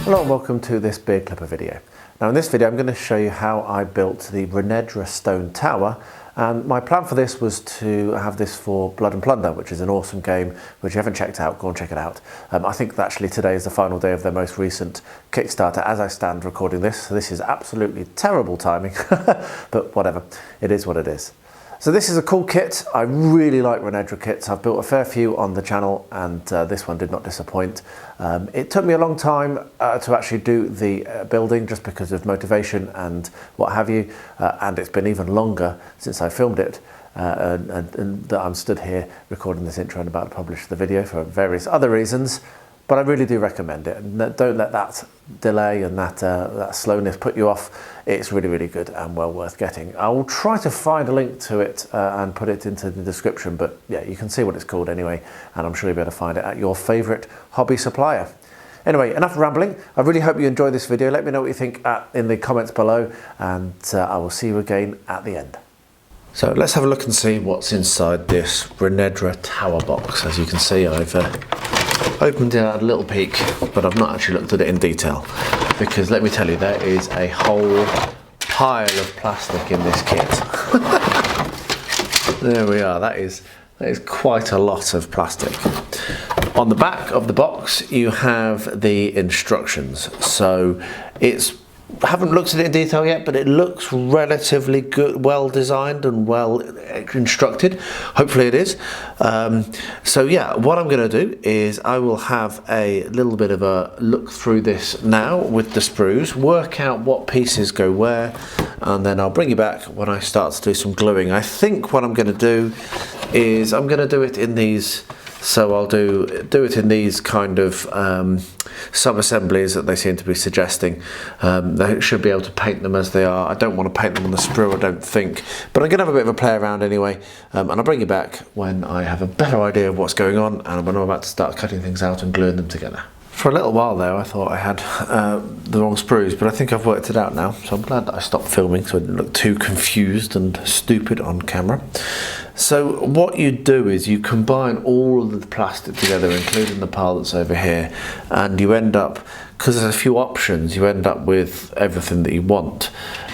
Hello and welcome to this beard clipper video. Now in this video I'm going to show you how I built the Renedra Stone Tower, and my plan for this was to have this for Blood Plunder, which is an awesome game which if you haven't checked out, go and check it out. I think that actually today is the final day of their most recent Kickstarter as I stand recording this, so this is absolutely terrible timing, but whatever, it is what it is. So this is a cool kit. I really like Renedra kits. I've built a fair few on the channel and this one did not disappoint. It took me a long time to actually do the building just because of motivation and what have you, and it's been even longer since I filmed it and that I'm stood here recording this intro and about to publish the video for various other reasons. But I really do recommend it, and don't let that delay and that slowness put you off. It's really, really good and well worth getting. I will try to find a link to it and put it into the description, but yeah, you can see what it's called anyway, and I'm sure you'll be able to find it at your favourite hobby supplier. Anyway, enough rambling. I really hope you enjoyed this video. Let me know what you think in the comments below, and I will see you again at the end. So let's have a look and see what's inside this Renedra Tower box. As you can see, I've opened it, had a little peek, but I've not actually looked at it in detail because let me tell you, there is a whole pile of plastic in this kit. There we are, that is quite a lot of plastic. On the back of the box you have the instructions, so I haven't looked at it in detail yet, but it looks relatively good, well designed and well instructed. Hopefully it is. So yeah, what I'm going to do is I will have a little bit of a look through this now with the sprues, work out what pieces go where, and then I'll bring you back when I start to do some gluing. I think what I'm going to do is I'm going to do it in these. So I'll do it in these kind of sub-assemblies that they seem to be suggesting. They should be able to paint them as they are. I don't want to paint them on the sprue, I don't think. But I'm going to have a bit of a play around anyway. And I'll bring you back when I have a better idea of what's going on and when I'm about to start cutting things out and gluing them together. For a little while there I thought I had the wrong sprues, but I think I've worked it out now. So I'm glad that I stopped filming so I didn't look too confused and stupid on camera. So what you do is you combine all of the plastic together, including the pile that's over here, and you end up, because there's a few options, you end up with everything that you want.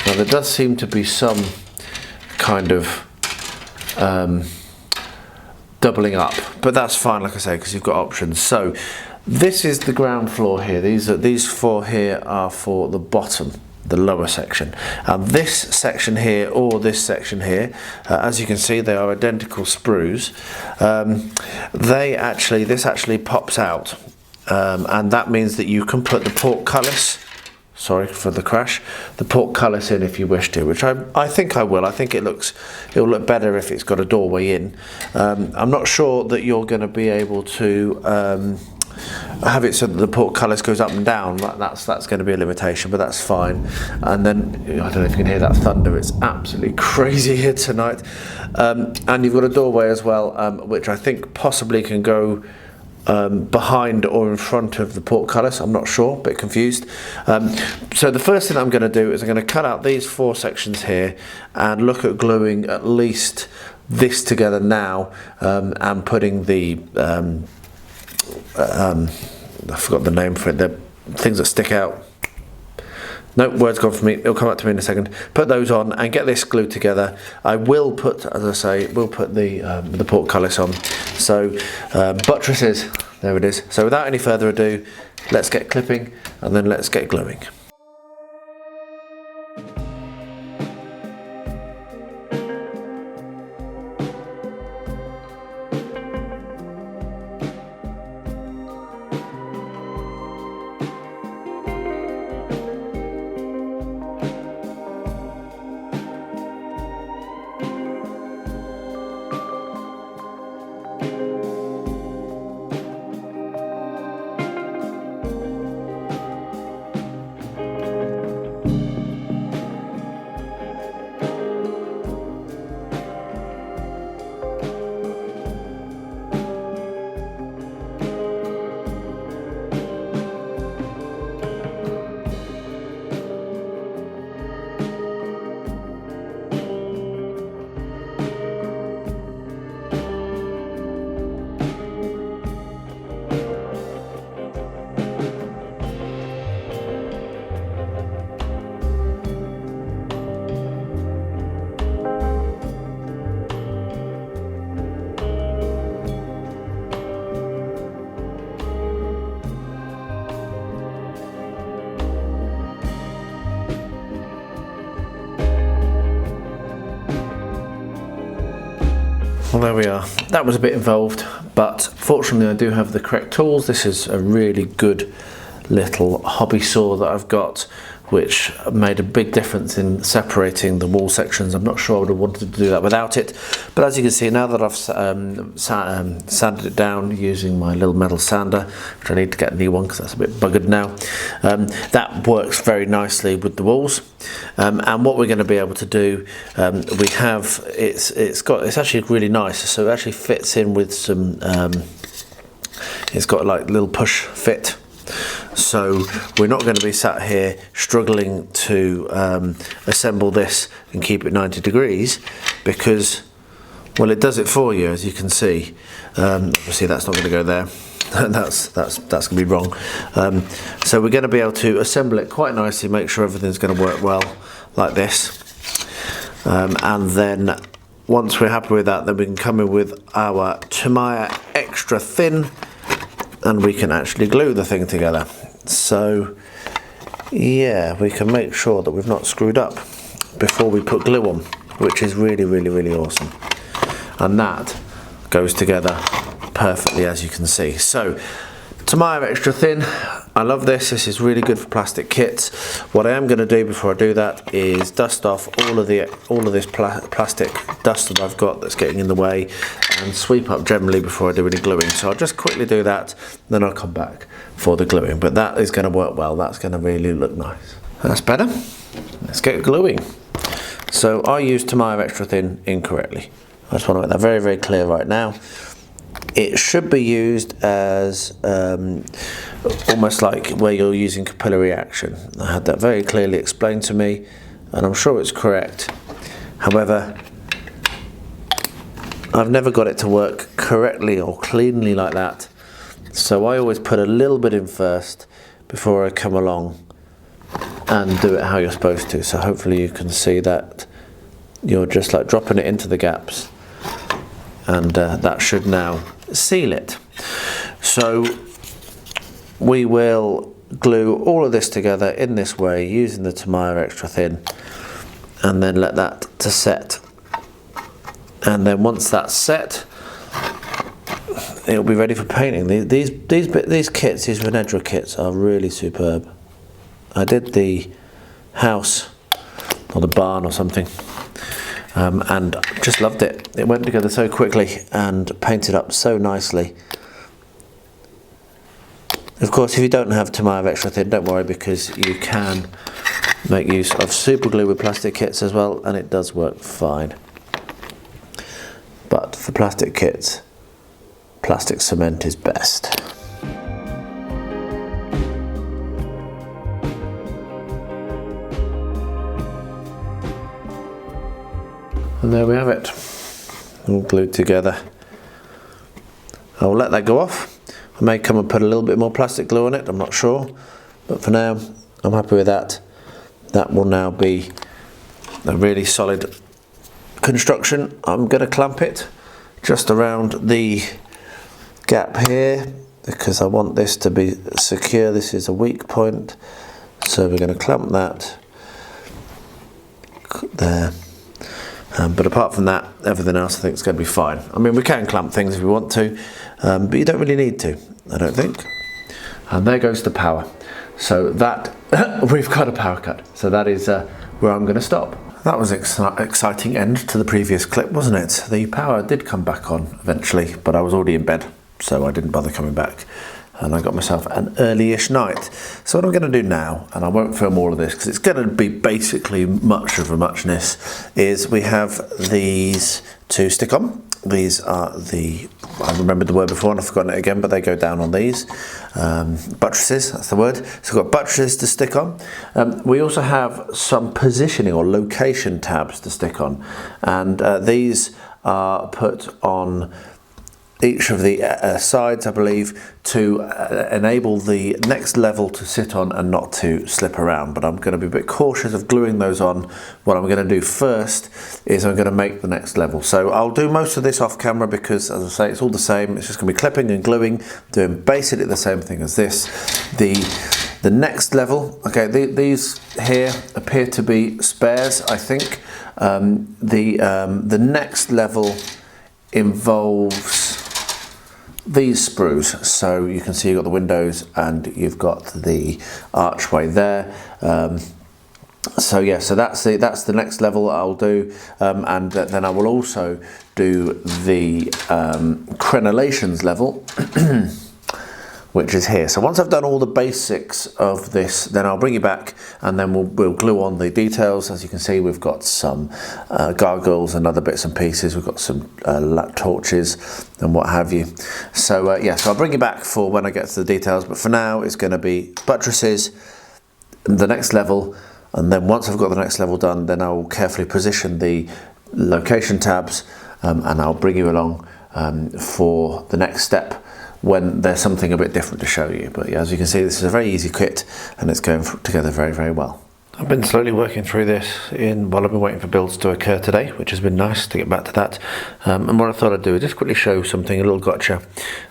Now there does seem to be some kind of doubling up, but that's fine, like I say, because you've got options. So this is the ground floor here. These four here are for the bottom, the lower section. And this section here or this section here, as you can see, they are identical sprues. This actually pops out, and that means that you can put the portcullis. Sorry for the crash. The portcullis in if you wish to, which I think I will. I think it'll look better if it's got a doorway in. I'm not sure that you're going to be able to have it so that the portcullis goes up and down. That's going to be a limitation, but that's fine. And then I don't know if you can hear that thunder. It's absolutely crazy here tonight. And you've got a doorway as well, which I think possibly can go behind or in front of the portcullis. I'm not sure, a bit confused. So the first thing I'm going to do is I'm going to cut out these four sections here and look at gluing at least this together now, and putting the I forgot the name for it, the things that stick out. No, word's gone for me, it'll come back to me in a second. Put those on and get this glued together. I will put, as I say, we'll put the portcullis on. So buttresses, there it is. So without any further ado, let's get clipping and then let's get gluing. Well, there we are. That was a bit involved, but fortunately I do have the correct tools. This is a really good little hobby saw that I've got, which made a big difference in separating the wall sections. I'm not sure I would have wanted to do that without it, but as you can see, now that I've sanded it down using my little metal sander, which I need to get a new one because that's a bit buggered now, that works very nicely with the walls. And what we're going to be able to do, we have, it's actually really nice, so it actually fits in with some, it's got like little push fit. So we're not going to be sat here struggling to assemble this and keep it 90 degrees, because, well, it does it for you, as you can see. Obviously that's not going to go there. that's going to be wrong. So we're going to be able to assemble it quite nicely, make sure everything's going to work well like this. And then once we're happy with that, then we can come in with our Tamiya extra thin, and we can actually glue the thing together. So yeah, we can make sure that we've not screwed up before we put glue on, which is really, really, really awesome. And that goes together perfectly, as you can see. So Tamiya extra thin, I love this. This is really good for plastic kits. What I am going to do before I do that is dust off all of this plastic dust that I've got that's getting in the way, and sweep up generally before I do any gluing. So I'll just quickly do that, then I'll come back for the gluing. But that is going to work well. That's going to really look nice. That's better. Let's get gluing. So I used Tamiya extra thin incorrectly. I just want to make that very, very clear right now. It should be used as almost like where you're using capillary action. I had that very clearly explained to me, and I'm sure it's correct. However, I've never got it to work correctly or cleanly like that. So I always put a little bit in first before I come along and do it how you're supposed to. So hopefully you can see that you're just like dropping it into the gaps, and that should now seal it. So we will glue all of this together in this way using the Tamiya extra thin, and then let that to set. And then once that's set, it'll be ready for painting. These kits, these Renedra kits, are really superb. I did the house or the barn or something, and just loved it. It went together so quickly and painted up so nicely. Of course, if you don't have Tamiya extra thin, don't worry, because you can make use of super glue with plastic kits as well, and it does work fine. But for plastic kits, plastic cement is best. And there we have it, all glued together. I'll let that go off. I may come and put a little bit more plastic glue on it, I'm not sure. But for now, I'm happy with that. That will now be a really solid construction. I'm going to clamp it just around the gap here, because I want this to be secure. This is a weak point. So we're going to clamp that there. But apart from that, everything else I think is going to be fine. I mean, we can clamp things if we want to, but you don't really need to, I don't think. And there goes the power. So that, we've got a power cut. So that is where I'm going to stop. That was an exciting end to the previous clip, wasn't it? The power did come back on eventually, but I was already in bed, so I didn't bother coming back. And I got myself an early-ish night. So what I'm going to do now, and I won't film all of this because it's going to be basically much of a muchness, is we have these to stick on. These are the, I remembered the word before and I've forgotten it again, but they go down on these. Buttresses, that's the word. So we've got buttresses to stick on. We also have some positioning or location tabs to stick on. And these are put on each of the sides, I believe, to enable the next level to sit on and not to slip around. But I'm going to be a bit cautious of gluing those on. What I'm going to do first is I'm going to make the next level. So I'll do most of this off camera because, as I say, it's all the same. It's just going to be clipping and gluing, doing basically the same thing as this. The next level, okay, these here appear to be spares, I think. The next level involves these sprues. So you can see you've got the windows and you've got the archway there. So yeah, so that's the next level that I'll do, and then I will also do the Crenelations level, which is here. So once I've done all the basics of this, then I'll bring you back and then we'll glue on the details. As you can see, we've got some gargoyles and other bits and pieces. We've got some torches and what have you. So yeah, so I'll bring you back for when I get to the details, but for now it's going to be buttresses, the next level, and then once I've got the next level done, then I will carefully position the location tabs, and I'll bring you along for the next step when there's something a bit different to show you. But yeah, as you can see, this is a very easy kit and it's going together very, very well. I've been slowly working through this while I've been waiting for builds to occur today, which has been nice to get back to that. And what I thought I'd do is just quickly show something, a little gotcha.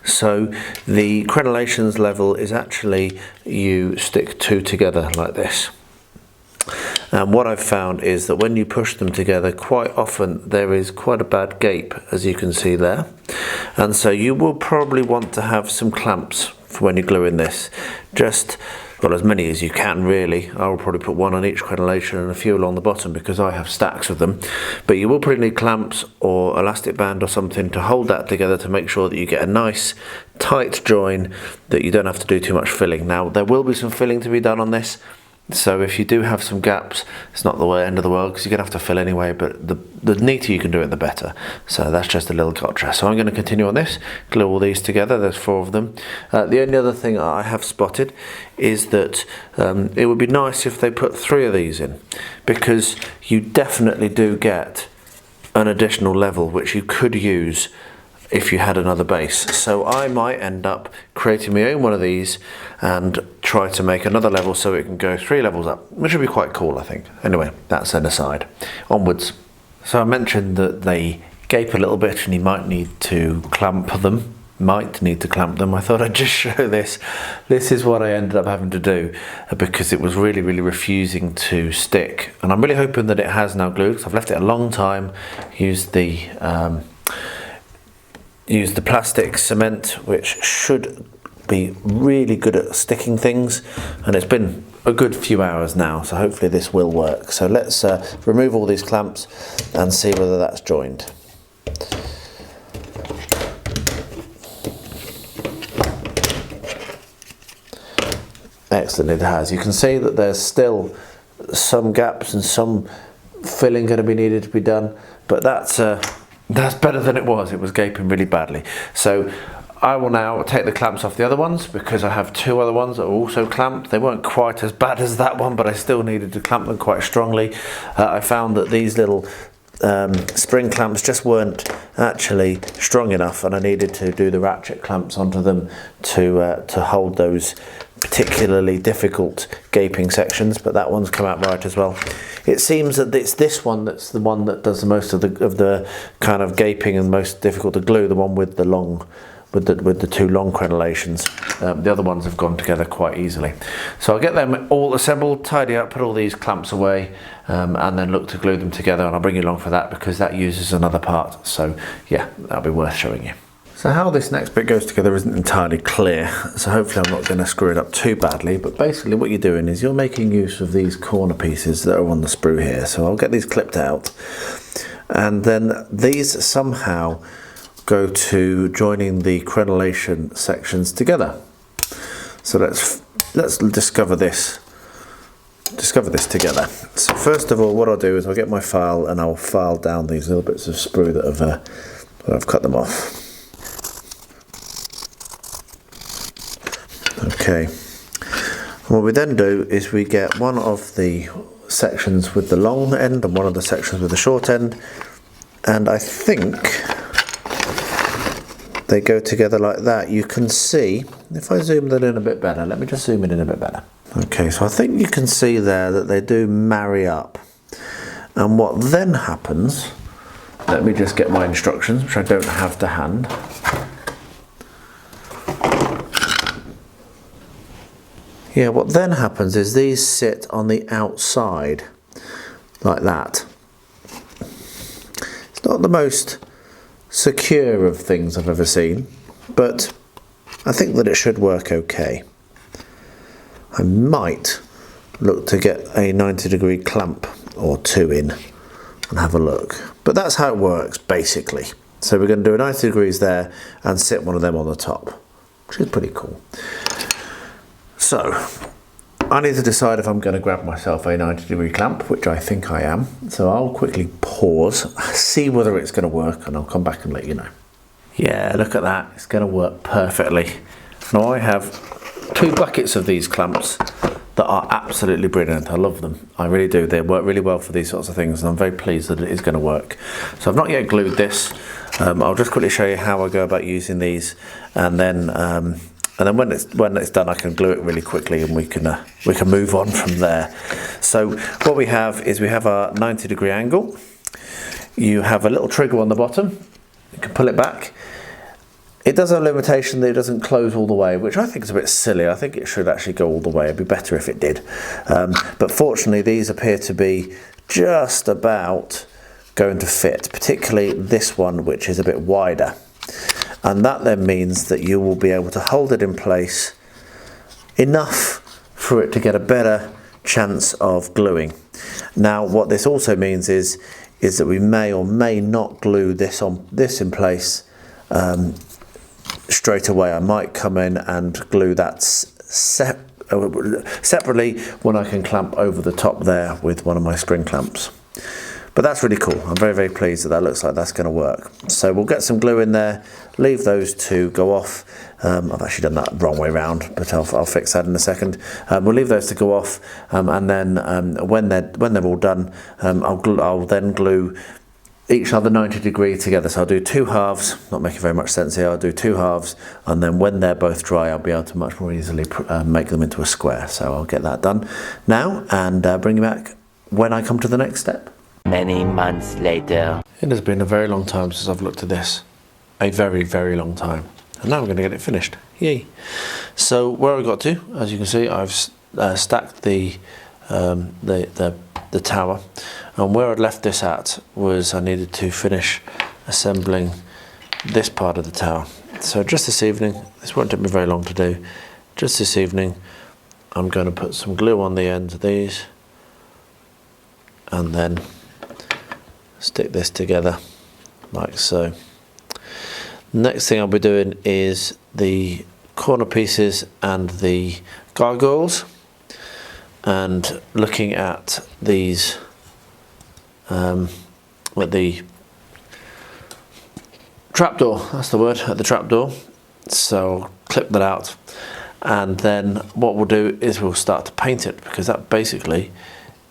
So the Crenelations level is actually, you stick two together like this. And what I've found is that when you push them together, quite often there is quite a bad gape, as you can see there. And so you will probably want to have some clamps for when you're gluing this. Just, well, as many as you can really. I will probably put one on each crenellation and a few along the bottom because I have stacks of them. But you will probably need clamps or elastic band or something to hold that together to make sure that you get a nice tight join, that you don't have to do too much filling. Now, there will be some filling to be done on this. So if you do have some gaps, it's not the end of the world because you're going to have to fill anyway, but the neater you can do it, the better. So that's just a little gotcha. So I'm going to continue on this, glue all these together. There's 4 of them. The only other thing I have spotted is that it would be nice if they put 3 of these in, because you definitely do get an additional level which you could use if you had another base. So I might end up creating my own one of these and try to make another level so it can go 3 levels up, which would be quite cool, I think. Anyway, that's an aside. Onwards. So I mentioned that they gape a little bit and you might need to clamp them. I thought I'd just show this. This is what I ended up having to do because it was really, really refusing to stick. And I'm really hoping that it has now glued, because I've left it a long time, used the plastic cement, which should be really good at sticking things, and it's been a good few hours now, so hopefully this will work. So let's remove all these clamps and see whether that's joined. Excellent, it has. You can see that there's still some gaps and some filling going to be needed to be done, but that's better than it was. It was gaping really badly. So I will now take the clamps off the other ones because I have 2 other ones that are also clamped. They weren't quite as bad as that one, but I still needed to clamp them quite strongly. I found that these little spring clamps just weren't actually strong enough, and I needed to do the ratchet clamps onto them to hold those particularly difficult gaping sections, but that one's come out right as well. It seems that it's this one that's the one that does the most of the kind of gaping and most difficult to glue, the one with the long, with the 2 long crenelations. The other ones have gone together quite easily. So I'll get them all assembled, tidy up, put all these clamps away, and then look to glue them together, and I'll bring you along for that because that uses another part. So yeah, that'll be worth showing you. So how this next bit goes together isn't entirely clear, so hopefully I'm not going to screw it up too badly, but basically what you're doing is you're making use of these corner pieces that are on the sprue here. So I'll get these clipped out, and then these somehow go to joining the crenellation sections together. So let's discover this together. So first of all, what I'll do is I'll get my file and I'll file down these little bits of sprue that I've cut them off. Okay, what we then do is we get one of the sections with the long end and one of the sections with the short end, and I think they go together like that. You can see, if I zoom that in a bit better, let me just zoom it in a bit better. Okay, so I think you can see there that they do marry up, and what then happens, let me just get my instructions, which I don't have to hand. Yeah, what then happens is these sit on the outside, like that. It's not the most secure of things I've ever seen, but I think that it should work okay. I might look to get a 90-degree clamp or two in and have a look, but that's how it works basically. So we're going to do a 90 degrees there and sit one of them on the top, which is pretty cool. So I need to decide if I'm going to grab myself a 90-degree clamp, which I think I am. So I'll quickly pause, see whether it's going to work, and I'll come back and let you know. Yeah, look at that, it's going to work perfectly. Now I have 2 buckets of these clamps that are absolutely brilliant. I love them, I really do. They work really well for these sorts of things, and I'm very pleased that it is going to work. So I've not yet glued this. I'll just quickly show you how I go about using these, and then when it's done, I can glue it really quickly, and we can move on from there. So what we have is we have our 90-degree angle. You have a little trigger on the bottom. You can pull it back. It does have a limitation that it doesn't close all the way, which I think is a bit silly. I think it should actually go all the way. It'd be better if it did. But fortunately, these appear to be just about going to fit, particularly this one, which is a bit wider. And that then means that you will be able to hold it in place enough for it to get a better chance of gluing. Now, what this also means is that we may or may not glue this in place straight away. I might come in and glue that separately when I can clamp over the top there with one of my spring clamps. But that's really cool. I'm very, very pleased that that looks like that's going to work. So we'll get some glue in there, leave those to go off. I've actually done that wrong way around, but I'll fix that in a second. We'll leave those to go off, and then when they're all done, I'll then glue each other 90 degrees together. So I'll do 2 halves, not making very much sense here. I'll do 2 halves, and then when they're both dry, I'll be able to much more easily make them into a square. So I'll get that done now and bring you back when I come to the next step. Many months later. It has been a very long time since I've looked at this. A very, very long time. And now I'm going to get it finished. Yay. So where I got to, as you can see, I've stacked the tower. And where I'd left this at was I needed to finish assembling this part of the tower. So just this evening, this won't take me very long to do, just this evening I'm going to put some glue on the ends of these and then stick this together like so. Next thing I'll be doing is the corner pieces and the gargoyles, and looking at these at the trapdoor, that's the word, at the trapdoor. So I'll clip that out, and then what we'll do is we'll start to paint it, because that basically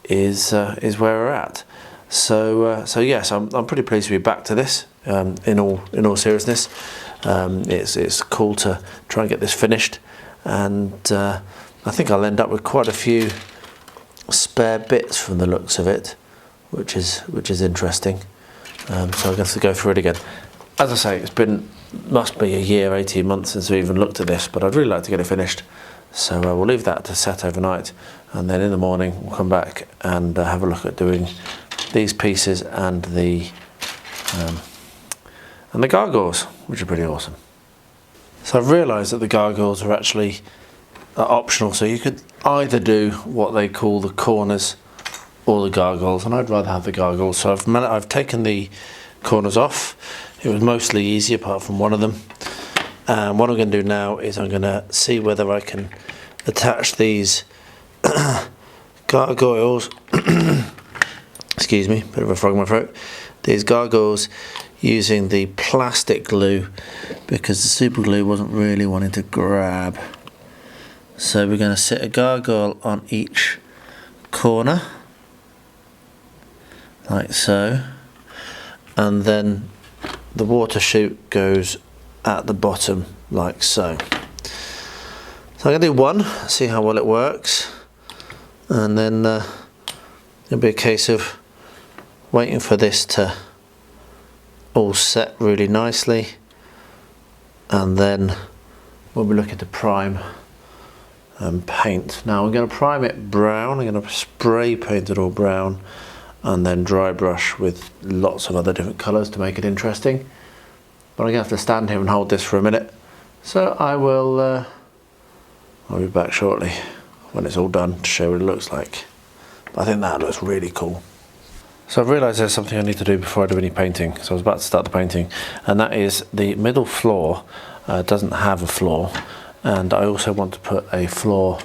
is where we're at. So yes, I'm pretty pleased to be back to this. In all seriousness, it's cool to try and get this finished, and I think I'll end up with quite a few spare bits from the looks of it, which is interesting. So I'm going to go through it again. As I say, must be a year, 18 months since we even looked at this, but I'd really like to get it finished. So we'll leave that to set overnight, and then in the morning we'll come back and have a look at doing these pieces and the gargoyles, which are pretty awesome. So I've realised that the gargoyles are actually optional, so you could either do what they call the corners or the gargoyles, and I'd rather have the gargoyles. So I've taken the corners off. It was mostly easy apart from one of them, and what I'm going to do now is I'm going to see whether I can attach these gargoyles excuse me, bit of a frog in my throat, these gargoyles using the plastic glue, because the super glue wasn't really wanting to grab. So we're going to sit a gargoyle on each corner like so, and then the water chute goes at the bottom like so. So I'm going to do one, see how well it works, and then it'll be a case of waiting for this to all set really nicely, and then we'll be looking to prime and paint. Now I'm going to prime it brown. I'm going to spray paint it all brown, and then dry brush with lots of other different colours to make it interesting. but I'm going to have to stand here and hold this for a minute. So I'll be back shortly when it's all done to show what it looks like. But I think that looks really cool. So I've realised there's something I need to do before I do any painting. So I was about to start the painting, and that is the middle floor doesn't have a floor, and I also want to put a floor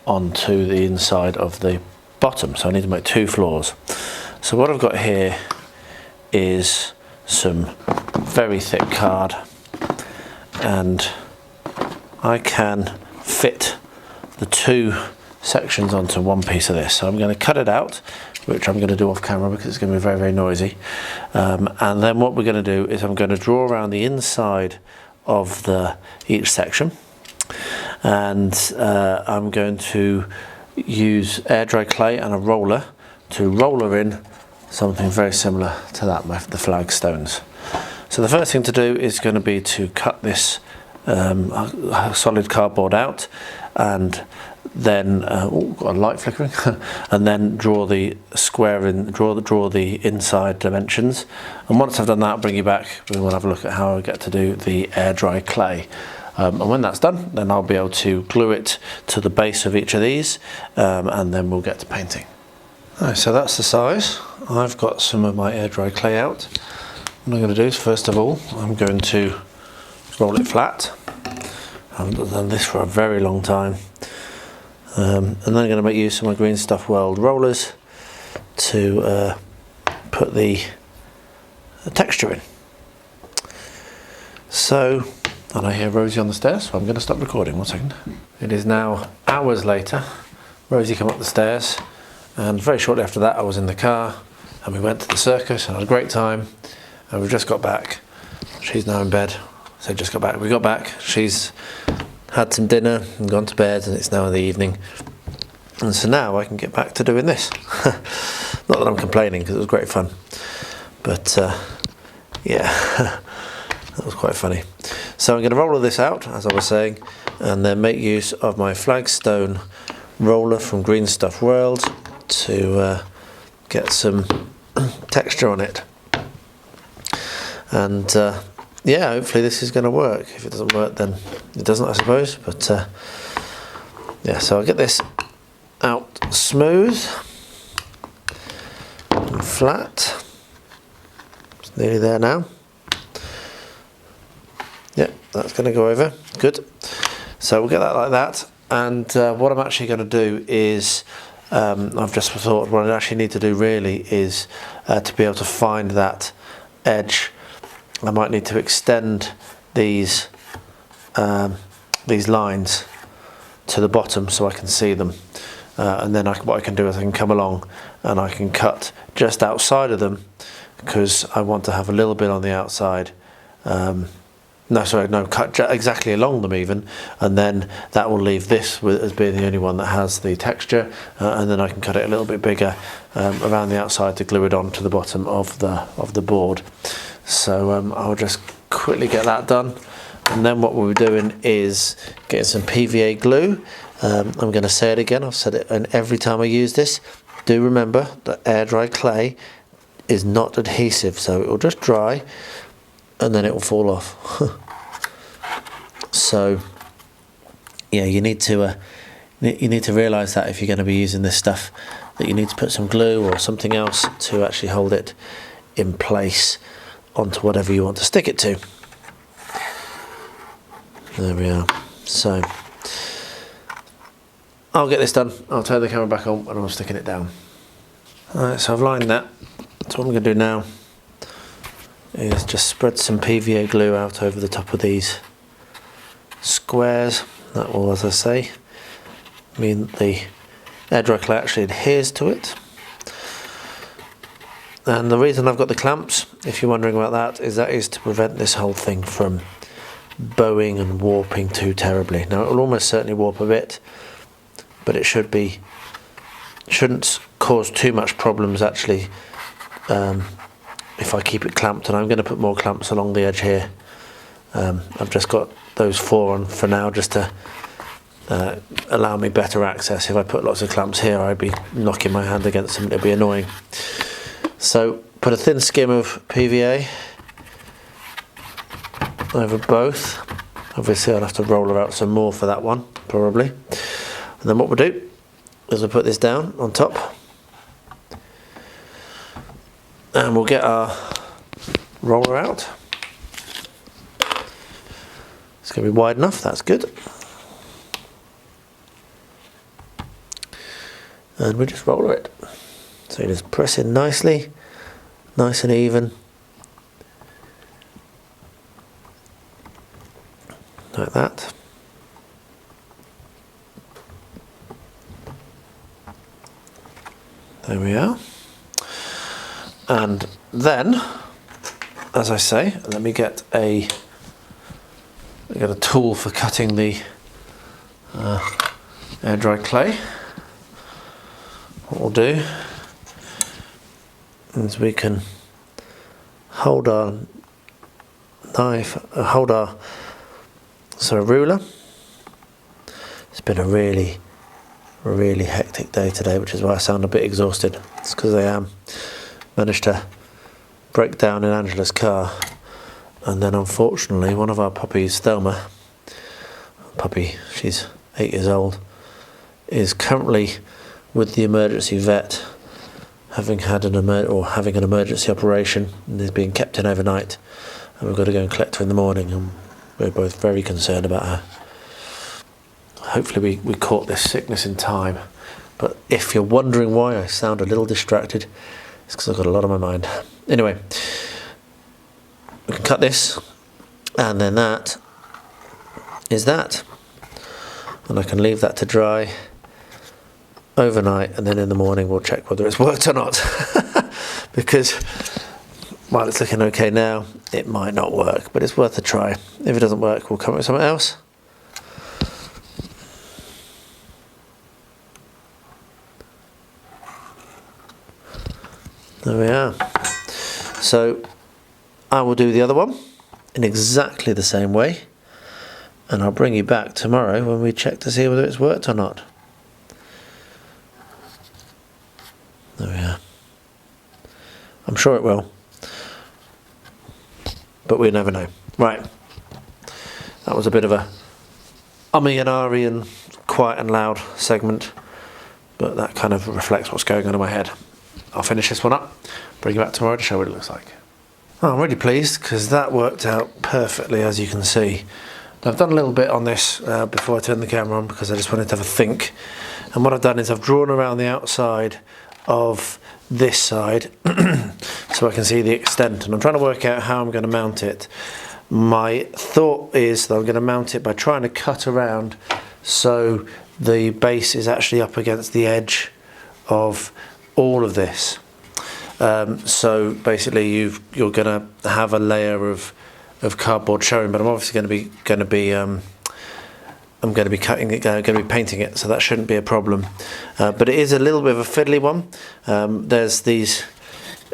onto the inside of the bottom, so I need to make 2 floors. So what I've got here is some very thick card, and I can fit the 2 sections onto one piece of this. So I'm going to cut it out, which I'm going to do off camera because it's going to be very, very noisy. And then what we're going to do is I'm going to draw around the inside of each section, and I'm going to use air dry clay and a roller to roller in something very similar to that, the flagstones. So the first thing to do is going to be to cut this solid cardboard out, and then got a light flickering, and then draw the square in, draw the inside dimensions. And once I've done that, I'll bring you back. We'll have a look at how I get to do the air dry clay. And when that's done, then I'll be able to glue it to the base of each of these, and then we'll get to painting. Right, so that's the size. I've got some of my air dry clay out. What I'm going to do is, first of all, I'm going to roll it flat. I haven't done this for a very long time. And then I'm going to make use of my Green Stuff World rollers to put the texture in. So, and I hear Rosie on the stairs, so I'm going to stop recording. 1 second. It is now hours later. Rosie came up the stairs, and very shortly after that I was in the car, and we went to the circus and had a great time, and we've just got back. She's now in bed. So just got back. We got back. She's had some dinner and gone to bed, and it's now in the evening, and so now I can get back to doing this. Not that I'm complaining, because it was great fun, but yeah, that was quite funny. So I'm going to roll this out, as I was saying, and then make use of my flagstone roller from Green Stuff World to get some texture on it. And yeah, hopefully this is going to work. If it doesn't work, then it doesn't, I suppose. But yeah, so I'll get this out smooth and flat. It's nearly there now. Yeah, that's going to go over. Good. So we'll get that like that. And what I'm actually going to do is, I've just thought what I actually need to do really is to be able to find that edge. I might need to extend these lines to the bottom so I can see them, and then what I can do is I can come along and I can cut just outside of them, because I want to have a little bit on the outside. Cut exactly along them even, and then that will leave this as being the only one that has the texture, and then I can cut it a little bit bigger around the outside to glue it on to the bottom of the board. So I'll just quickly get that done, and then what we'll be doing is getting some PVA glue. I'm going to say it again, I've said it, and every time I use this, do remember that air dry clay is not adhesive, so it will just dry and then it will fall off. So yeah, you need to realise that if you're going to be using this stuff, that you need to put some glue or something else to actually hold it in place onto whatever you want to stick it to. There we are. So I'll get this done. I'll turn the camera back on and I'm sticking it down. Alright, so I've lined that. So what I'm going to do now is just spread some PVA glue out over the top of these squares. That will, as I say, mean the air dry clay actually adheres to it. And the reason I've got the clamps, if you're wondering about that is to prevent this whole thing from bowing and warping too terribly. Now it will almost certainly warp a bit, but it shouldn't cause too much problems actually if I keep it clamped. And I'm going to put more clamps along the edge here. I've just got those 4 on for now, just to allow me better access. If I put lots of clamps here, I'd be knocking my hand against them, it'd be annoying. So put a thin skim of PVA over both. Obviously I'll have to roll her out some more for that one, probably. And then what we'll do is we'll put this down on top. And we'll get our roller out. It's going to be wide enough, that's good. And we just roller it. So you just press in nicely, nice and even. Like that. There we are. And then, as I say, let me get a tool for cutting the air dry clay. What we'll do is we can hold our knife, ruler. It's been a really hectic day today, which is why I sound a bit exhausted. It's because I am. Managed to break down in Angela's car, and then unfortunately one of our puppies, Thelma, she's 8 years old, is currently with the emergency vet, having an emergency operation, and is being kept in overnight, and we've got to go and collect her in the morning, and we're both very concerned about her. Hopefully we caught this sickness in time, but if you're wondering why I sound a little distracted, it's because I've got a lot on my mind. Anyway, we can cut this, and then that is that, and I can leave that to dry overnight, and then in the morning we'll check whether it's worked or not. Because while it's looking okay now, it might not work, but it's worth a try. If it doesn't work, we'll come up with something else. There we are. So I will do the other one in exactly the same way, and I'll bring you back tomorrow when we check to see whether it's worked or not. There we are. I'm sure it will, but we never know. Right, that was a bit of a ummy and ahhry and quiet and loud segment, but that kind of reflects what's going on in my head. I'll finish this one up, bring you back tomorrow to show what it looks like. Oh, I'm really pleased because that worked out perfectly, as you can see. I've done a little bit on this before I turned the camera on because I just wanted to have a think. And what I've done is I've drawn around the outside of this side so I can see the extent, and I'm trying to work out how I'm going to mount it. My thought is that I'm going to mount it by trying to cut around so the base is actually up against the edge of all of this. So basically you're going to have a layer of cardboard showing, but I'm obviously going to be cutting it, going to be painting it, so that shouldn't be a problem. But it is a little bit of a fiddly one. There's these,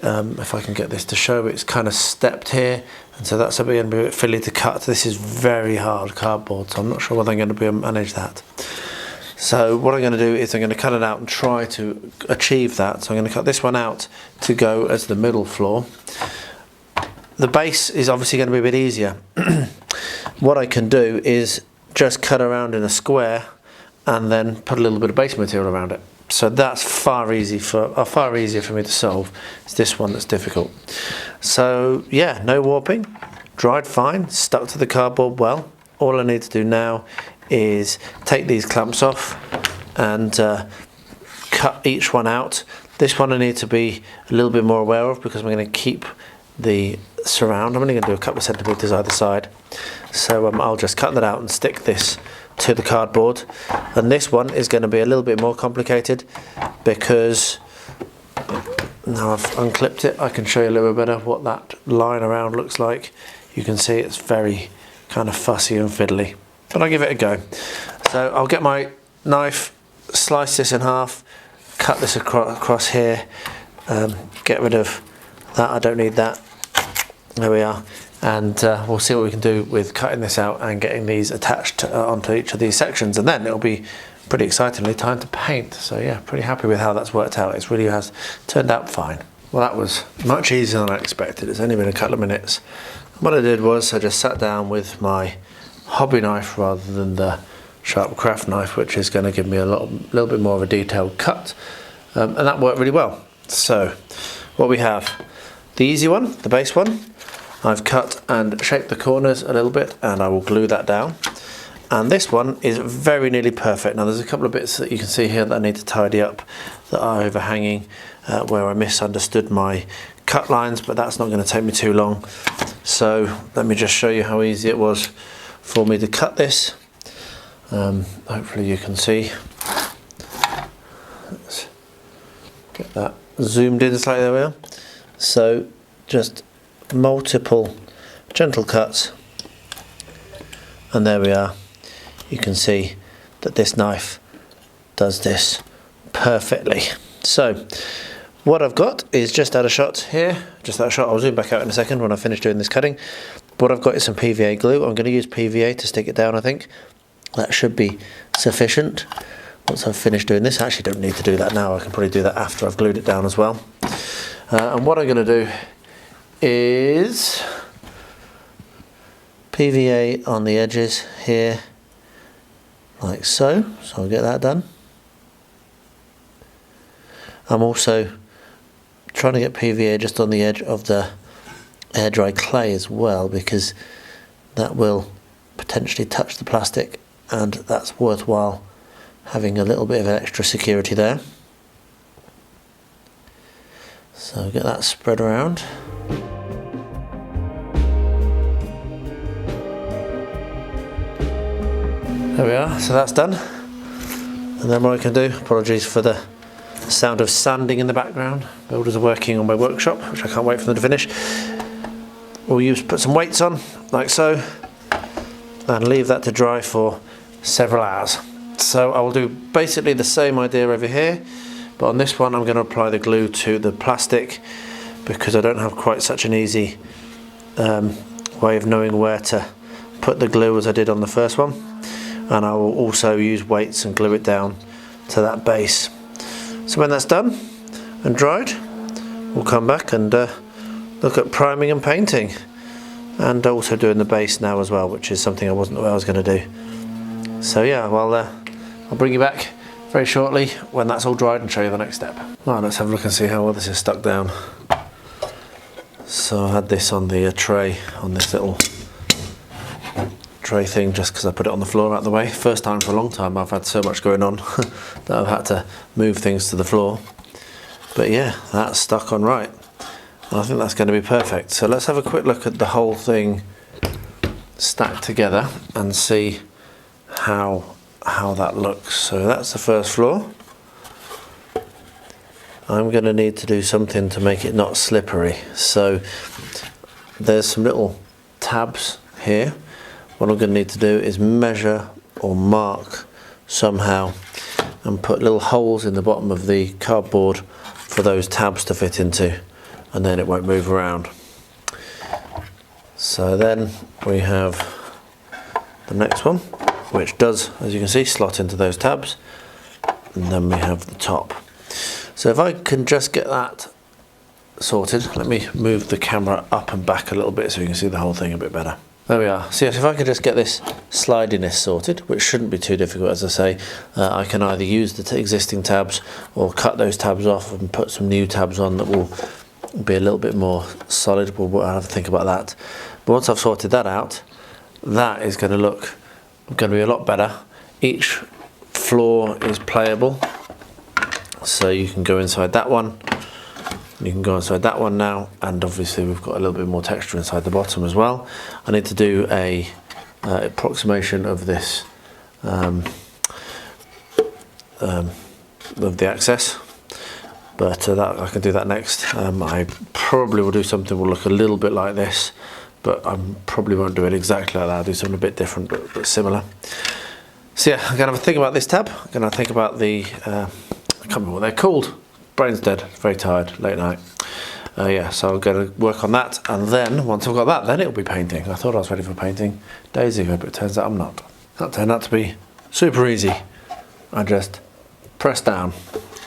if I can get this to show, it's kind of stepped here, and so that's going to be a bit fiddly to cut. This is very hard cardboard, so I'm not sure whether I'm going to be able to manage that. So what I'm going to do is I'm going to cut it out and try to achieve that. So I'm going to cut this one out to go as the middle floor. The base is obviously going to be a bit easier. What I can do is just cut around in a square and then put a little bit of base material around it. So that's far easier for me to solve. It's this one that's difficult. So yeah, no warping, dried fine, stuck to the cardboard well. All I need to do now is take these clamps off and cut each one out. This one I need to be a little bit more aware of because I'm going to keep the surround. I'm only going to do a couple of centimetres either side. So I'll just cut that out and stick this to the cardboard. And this one is going to be a little bit more complicated because now I've unclipped it, I can show you a little bit better what that line around looks like. You can see it's very kind of fussy and fiddly, but I'll give it a go. So I'll get my knife, slice this in half, cut this across here, get rid of that, I don't need that. There we are. And we'll see what we can do with cutting this out and getting these attached onto each of these sections, and then it'll be pretty excitingly time to paint. So yeah, pretty happy with how that's worked out. It really has turned out fine. Well, that was much easier than I expected. It's only been a couple of minutes. What I did was I just sat down with my hobby knife rather than the sharp craft knife, which is going to give me a little bit more of a detailed cut, and that worked really well. So what we have, the easy one, the base one, I've cut and shaped the corners a little bit, and I will glue that down. And this one is very nearly perfect. Now there's a couple of bits that you can see here that I need to tidy up that are overhanging where I misunderstood my cut lines, but that's not going to take me too long. So let me just show you how easy it was for me to cut this. Hopefully you can see. Let's get that zoomed in slightly, there we are. So just multiple gentle cuts, and there we are. You can see that this knife does this perfectly. So what I've got is just out of shot here, just out of shot. I'll zoom back out in a second when I finish doing this cutting. What I've got is some PVA glue. I'm going to use PVA to stick it down. I think that should be sufficient. Once I've finished doing this, I actually don't need to do that now. I can probably do that after I've glued it down as well. And what I'm going to do is PVA on the edges here, like so. So I'll get that done. I'm also trying to get PVA just on the edge of the air dry clay as well, because that will potentially touch the plastic, and that's worthwhile having a little bit of extra security there. So get that spread around. There we are, so that's done. And then what I can do, apologies for the sound of sanding in the background. Builders are working on my workshop, which I can't wait for them to finish. We'll put some weights on, like so, and leave that to dry for several hours. So I will do basically the same idea over here, but on this one I'm going to apply the glue to the plastic, because I don't have quite such an easy way of knowing where to put the glue as I did on the first one. And I will also use weights and glue it down to that base. So when that's done and dried, we'll come back and look at priming and painting, and also doing the base now as well, which is something I wasn't aware I was going to do. So yeah, well, I'll bring you back very shortly when that's all dried and show you the next step. Right, let's have a look and see how well this is stuck down. So I had this on the tray, on this little tray thing, just because I put it on the floor out of the way. First time for a long time I've had so much going on that I've had to move things to the floor. But yeah, that's stuck on right. I think that's going to be perfect. So let's have a quick look at the whole thing stacked together and see how that looks. So that's the first floor. I'm going to need to do something to make it not slippery. So there's some little tabs here. What I'm going to need to do is measure or mark somehow and put little holes in the bottom of the cardboard for those tabs to fit into, and then it won't move around. So then we have the next one, which does, as you can see, slot into those tabs, and then we have the top. So if I can just get that sorted, let me move the camera up and back a little bit so you can see the whole thing a bit better. There we are. So yes, if I could just get this slidiness sorted, which shouldn't be too difficult, as I say, I can either use the existing tabs or cut those tabs off and put some new tabs on that will be a little bit more solid. We'll have to think about that. But once I've sorted that out, that is going to be a lot better. Each floor is playable, so you can go inside that one. You can go inside that one now, and obviously we've got a little bit more texture inside the bottom as well. I need to do a approximation of this of the access, but that I can do that next. I probably will do something will look a little bit like this, but I probably won't do it exactly like that. I'll do something a bit different but similar. So yeah, I'm going to have a think about this tab. I'm going to think about the I can't remember what they're called. Brain's dead, very tired, late night. Yeah, so I'll go to work on that, and then once I've got that, then it'll be painting. I thought I was ready for painting days ago, but it turns out I'm not. That turned out to be super easy. I just press down,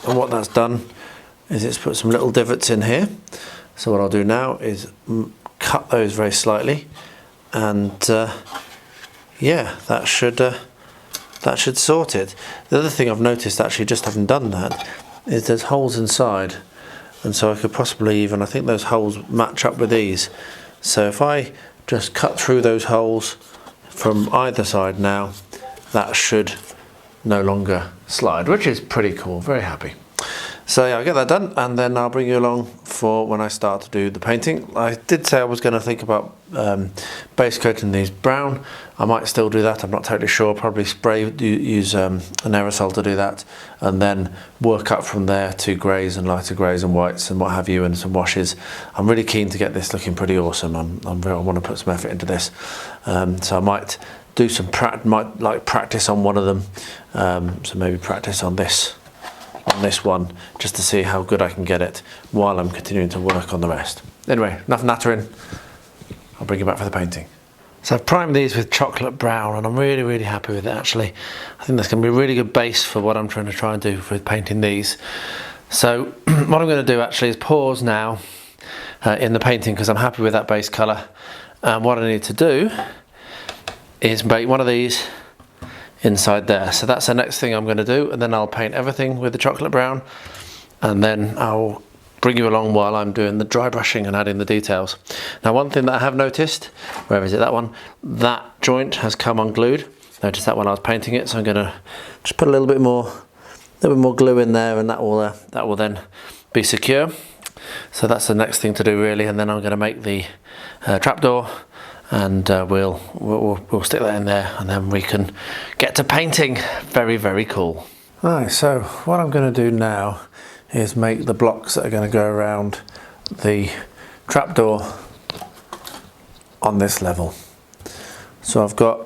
and what that's done is it's put some little divots in here. So what I'll do now is cut those very slightly, and yeah, that should sort it. The other thing I've noticed, actually, just having done that, is there's holes inside, and so I could possibly even, I think those holes match up with these. So if I just cut through those holes from either side now, that should no longer slide, which is pretty cool. Very happy. So yeah, I'll get that done, and then I'll bring you along for when I start to do the painting. I did say I was going to think about base coating these brown. I might still do that, I'm not totally sure. Probably use an aerosol to do that, and then work up from there to greys and lighter greys and whites and what have you, and some washes. I'm really keen to get this looking pretty awesome. I want to put some effort into this, so I might do some practice on one of them. So maybe practice on this one, just to see how good I can get it while I'm continuing to work on the rest. Anyway, enough nattering. I'll bring you back for the painting. So I've primed these with chocolate brown, and I'm really happy with it, actually. I think that's going to be a really good base for what I'm trying to try and do with painting these. So what I'm going to do actually is pause now in the painting, because I'm happy with that base colour. And what I need to do is make one of these inside there. So that's the next thing I'm going to do, and then I'll paint everything with the chocolate brown, and then I'll bring you along while I'm doing the dry brushing and adding the details. Now, one thing that I have noticed, where is it, that one, that joint has come unglued. Notice that when I was painting it, so I'm going to just put a little bit more glue in there, and that will then be secure. So that's the next thing to do, really, and then I'm going to make the trapdoor, and we'll stick that in there, and then we can get to painting. Very cool. Right, so what I'm going to do now is make the blocks that are going to go around the trapdoor on this level. So I've got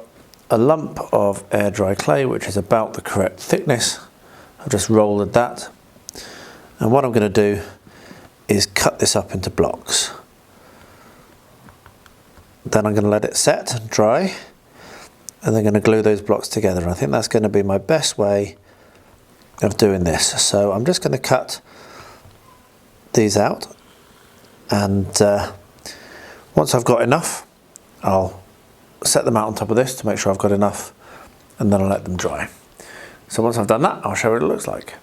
a lump of air dry clay, which is about the correct thickness. I've just rolled that, and what I'm going to do is cut this up into blocks. Then I'm going to let it set and dry, and then going to glue those blocks together. And I think that's going to be my best way of doing this. So I'm just going to cut these out, and once I've got enough, I'll set them out on top of this to make sure I've got enough, and then I'll let them dry. So once I've done that, I'll show you what it looks like.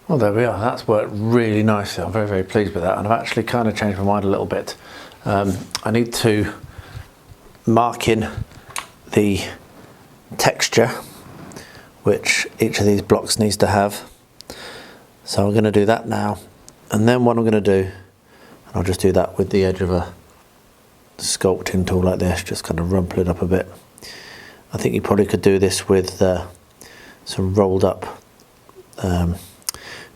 Well, there we are. That's worked really nicely. I'm very pleased with that, and I've actually kind of changed my mind a little bit. I need to mark in the texture which each of these blocks needs to have. So I'm going to do that now, and then what I'm going to do, and I'll just do that with the edge of a sculpting tool like this, just kind of rumple it up a bit. I think you probably could do this with some rolled up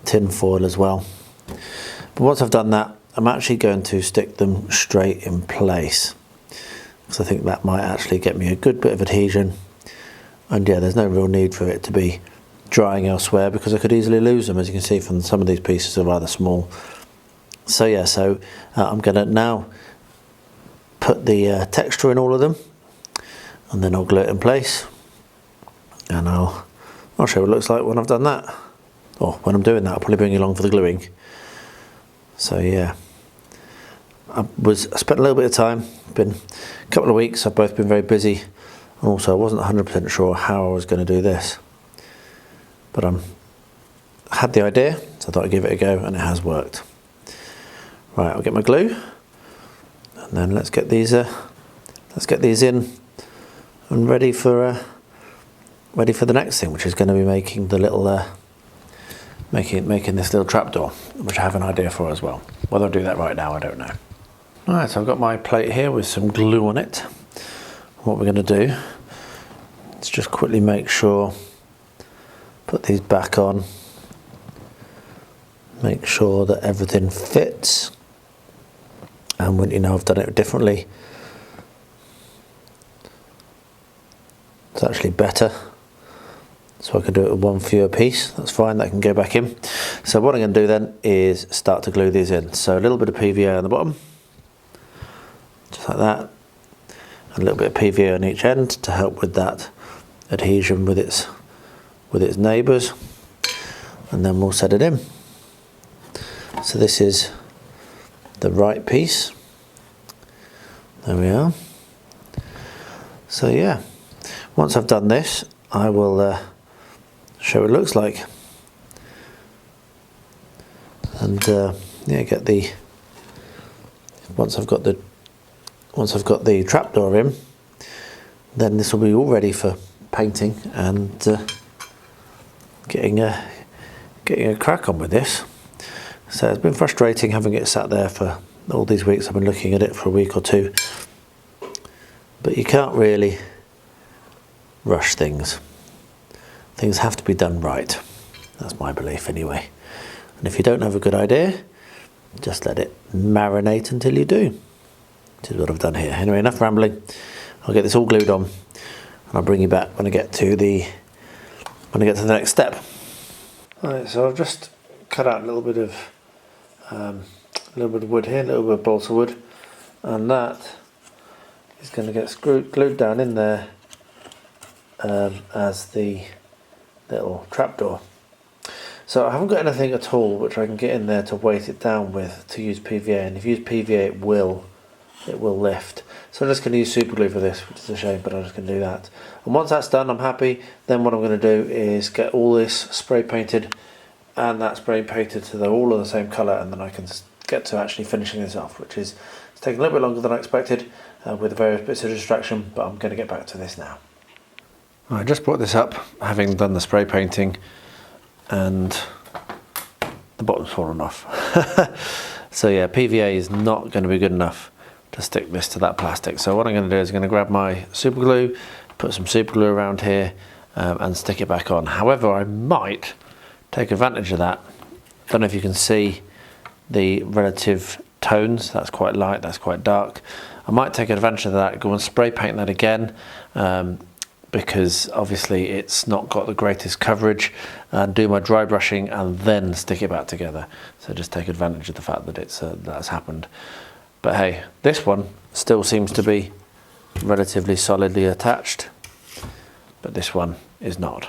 tin foil as well. But once I've done that, I'm actually going to stick them straight in place, because I think that might actually get me a good bit of adhesion. And yeah, there's no real need for it to be drying elsewhere, because I could easily lose them. As you can see from some of these pieces are rather small. So yeah, I'm going to now put the texture in all of them, and then I'll glue it in place, and I'll show you what it looks like when I've done that. Or when I'm doing that, I'll probably bring you along for the gluing. So yeah, I spent a little bit of time, been a couple of weeks, I've both been very busy, and also I wasn't 100% sure how I was going to do this, but I had the idea, so I thought I'd give it a go, and it has worked. Right, I'll get my glue, and then let's get these in and ready for the next thing, which is going to be making the little making this little trapdoor, which I have an idea for as well. Whether I'll do that right now, I don't know. Alright, so I've got my plate here with some glue on it. What we're going to do is just quickly make sure, put these back on, make sure that everything fits, and when you know I've done it differently, it's actually better. So I can do it with one fewer piece, that's fine, that can go back in. So what I'm going to do then is start to glue these in. So a little bit of PVA on the bottom, just like that, and a little bit of PVA on each end to help with that adhesion with its neighbours, and then we'll set it in. So this is the right piece, There we are. So yeah, once I've done this, I will show what it looks like. And yeah, get the once I've got the trapdoor in, then this will be all ready for painting and getting a crack on with this. So it's been frustrating having it sat there for all these weeks. I've been looking at it for a week or two, but you can't really rush things. Things have to be done right. That's my belief anyway. And if you don't have a good idea, just let it marinate until you do. Which is what I've done here. Anyway, enough rambling. I'll get this all glued on, and I'll bring you back when I get to the next step. Right, so I've just cut out a little bit of wood here, a little bit of balsa wood, and that is going to get glued down in there as the little trapdoor. So I haven't got anything at all which I can get in there to weight it down with to use PVA, and if you use PVA it will lift. So I'm just going to use super glue for this, which is a shame, but I'm just going to do that. And once that's done, I'm happy. Then what I'm going to do is get all this spray painted and that spray painted so they're all of the same colour, and then I can get to actually finishing this off, which is it's taking a little bit longer than I expected with various bits of distraction, but I'm going to get back to this now. I just brought this up, having done the spray painting, and the bottom's fallen off. So yeah, PVA is not going to be good enough to stick this to that plastic. So what I'm going to do is I'm going to grab my super glue, put some super glue around here and stick it back on. However, I might take advantage of that. Don't know if you can see the relative tones. That's quite light, that's quite dark. I might take advantage of that, go and spray paint that again, because obviously it's not got the greatest coverage, and do my dry brushing and then stick it back together. So just take advantage of the fact that that's happened. But hey, this one still seems to be relatively solidly attached, but this one is not.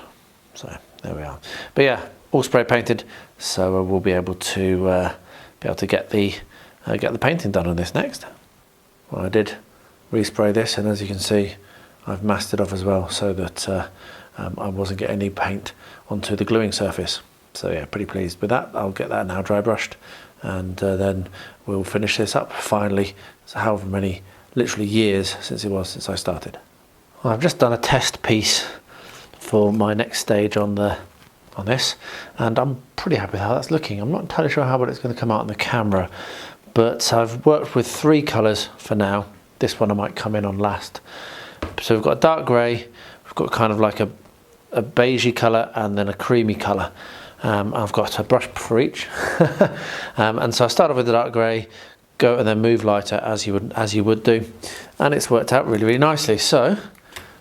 So there we are. But yeah, all spray painted, so we'll be able to get the painting done on this next. Well, I did respray this, and as you can see, I've masked it off as well, so that I wasn't getting any paint onto the gluing surface. So yeah, pretty pleased with that. I'll get that now dry brushed, and then we'll finish this up finally. So however many, literally years since I started. Well, I've just done a test piece for my next stage on this, and I'm pretty happy with how that's looking. I'm not entirely sure how well it's going to come out on the camera, but I've worked with 3 colours for now. This one I might come in on last. So we've got a dark grey, we've got kind of like a beigey colour, and then a creamy colour. I've got a brush for each, and so I start off with the dark grey, go and then move lighter as you would do, and it's worked out really, really nicely. So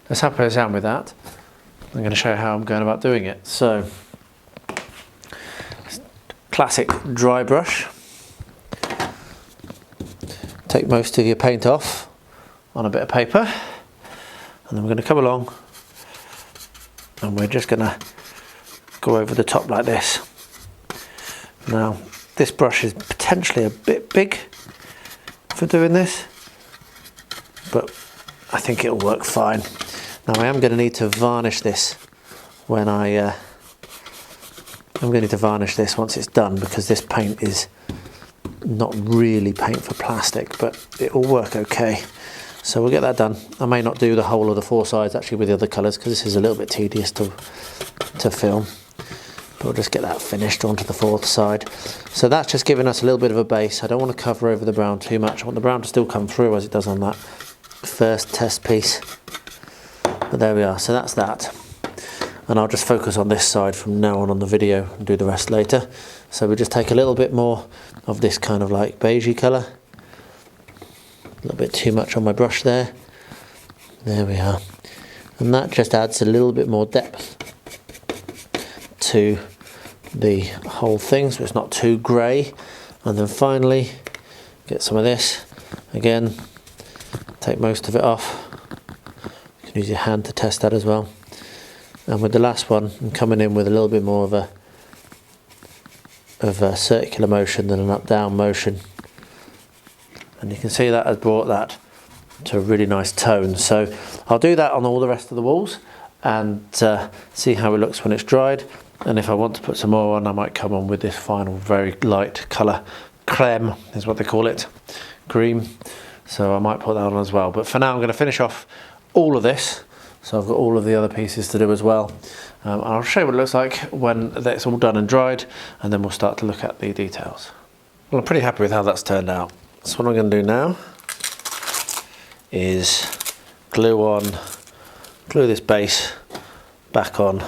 let's have a sound with that. I'm going to show you how I'm going about doing it. So classic dry brush. Take most of your paint off on a bit of paper, and then we're going to come along and we're just going to go over the top like this. Now this brush is potentially a bit big for doing this, but I think it'll work fine. Now I am going to need to varnish this when I'm going to need to varnish this once it's done, because this paint is not really paint for plastic, but it will work okay. So we'll get that done. I may not do the whole of the 4 sides actually with the other colours, because this is a little bit tedious to film. But we'll just get that finished onto the 4th side. So that's just giving us a little bit of a base. I don't want to cover over the brown too much. I want the brown to still come through as it does on that first test piece. But there we are, so that's that. And I'll just focus on this side from now on the video and do the rest later. So we just take a little bit more of this kind of like beigey colour. A little bit too much on my brush there. There we are. And that just adds a little bit more depth to the whole thing, so it's not too grey. And then finally, get some of this. Again, take most of it off. You can use your hand to test that as well. And with the last one, I'm coming in with a little bit more of a circular motion than an up-down motion. And you can see that has brought that to a really nice tone. So I'll do that on all the rest of the walls and see how it looks when it's dried. And if I want to put some more on, I might come on with this final very light colour. Creme is what they call it, cream. So I might put that on as well. But for now I'm going to finish off all of this. So I've got all of the other pieces to do as well. And I'll show you what it looks like when that's all done and dried, and then we'll start to look at the details. Well, I'm pretty happy with how that's turned out. So what I'm going to do now is glue this base back on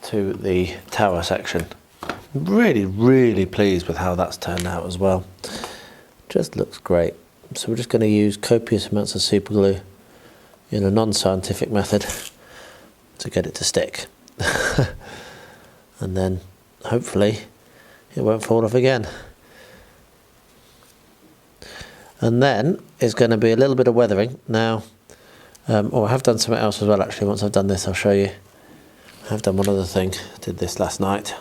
to the tower section. Really, really pleased with how that's turned out as well. Just looks great. So we're just going to use copious amounts of super glue in a non-scientific method to get it to stick. And then hopefully it won't fall off again. And then it's going to be a little bit of weathering. Now, I have done something else as well actually. Once I've done this I'll show you. I have done one other thing. I did this last night,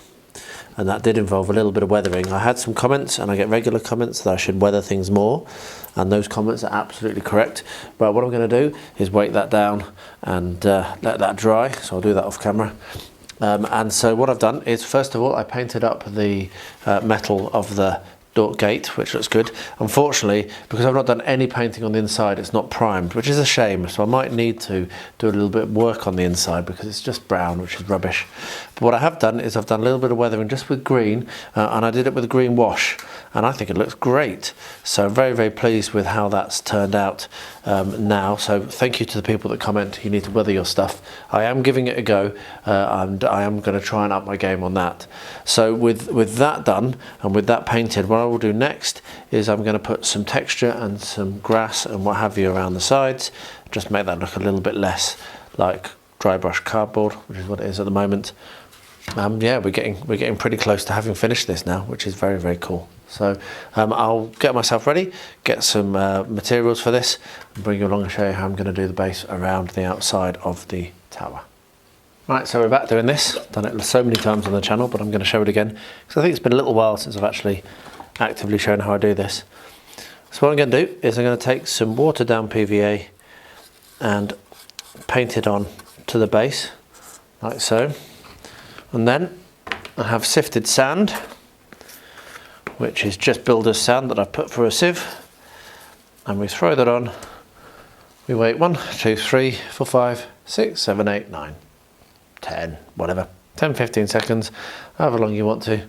and that did involve a little bit of weathering. I had some comments, and I get regular comments that I should weather things more, and those comments are absolutely correct. But what I'm going to do is weight that down and let that dry. So I'll do that off camera. And so what I've done is, first of all, I painted up the metal of the door gate, which looks good. Unfortunately, because I've not done any painting on the inside, it's not primed, which is a shame. So I might need to do a little bit of work on the inside because it's just brown, which is rubbish. But what I have done is I've done a little bit of weathering just with green, and I did it with green wash, and I think it looks great. So I'm very, very pleased with how that's turned out now. So thank you to the people that comment you need to weather your stuff. I am giving it a go, and I am going to try and up my game on that. So with that done and with that painted, what I will do next is I'm going to put some texture and some grass and what have you around the sides, just make that look a little bit less like dry brush cardboard, which is what it is at the moment. Yeah, we're getting pretty close to having finished this now, which is very, very cool. So I'll get myself ready, get some materials for this, and bring you along and show you how I'm going to do the base around the outside of the tower. Right, so we're back doing this. Done it so many times on the channel, but I'm going to show it again because I think it's been a little while since I've actually actively shown how I do this. So what I'm going to do is I'm going to take some watered down PVA and paint it on to the base, like so. And then I have sifted sand, which is just builder's sand that I've put through a sieve, and we throw that on. We wait 1, 2, 3, 4, 5, 6, 7, 8, 9, 10, whatever, 10, 15 seconds, however long you want to.